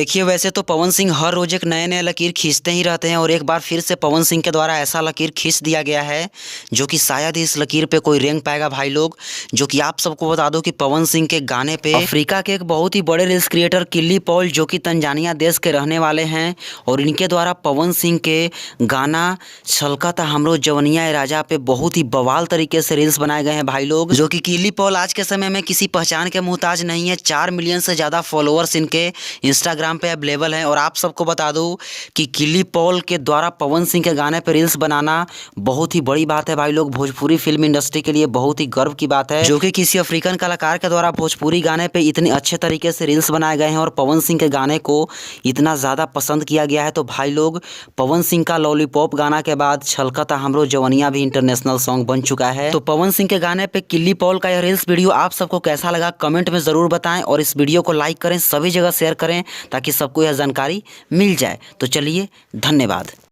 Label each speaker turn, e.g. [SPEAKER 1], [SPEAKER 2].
[SPEAKER 1] देखिए, वैसे तो पवन सिंह हर रोज एक नए-नए लकीर खींचते ही रहते हैं और एक बार फिर से पवन सिंह के द्वारा ऐसा लकीर खींच दिया गया है, जो कि शायद ही इस लकीर पे कोई रेंग पाएगा भाई लोग। जो कि आप सबको बता दो कि पवन सिंह के गाने पे अफ्रीका के एक बहुत ही बड़े रील्स क्रिएटर किल्ली पॉल, जो कि तंजानिया देश के रहने वाले हैं, और इनके द्वारा पवन सिंह के गाना छलकता हमरो जवनिया ए राजा पे बहुत ही बवाल तरीके से रील्स बनाए गए हैं भाई लोग। जो कि किल्ली पॉल आज के समय में किसी पहचान के मुहताज नहीं है। 4 मिलियन से ज़्यादा फॉलोअर्स इनके इंस्टाग्राम पे अवेलेबल हैं। और आप सबको बता दूं कि किल्ली पॉल के द्वारा पवन सिंह के गाने पे रील्स बनाना बहुत ही बड़ी बात है भाई लोग। भोजपुरी फिल्म इंडस्ट्री के लिए बहुत ही गर्व की बात है, जो कि किसी अफ्रीकन कलाकार के द्वारा भोजपुरी गाने पे इतने अच्छे तरीके से रील्स बनाए गए हैं और पवन सिंह के गाने को इतना ज़्यादा पसंद किया गया है। तो भाई लोग, पवन सिंह का लॉलीपॉप गाना के बाद छलकता हमरो जवनिया भी इंटरनेशनल सॉन्ग बन चुका है। तो पवन सिंह के गाने पे किल्ली पॉल का यह रील्स वीडियो आप सबको कैसा लगा कमेंट में ज़रूर बताएं, और इस वीडियो को लाइक करें, सभी जगह शेयर करें, ताकि सबको यह जानकारी मिल जाए। तो चलिए, धन्यवाद।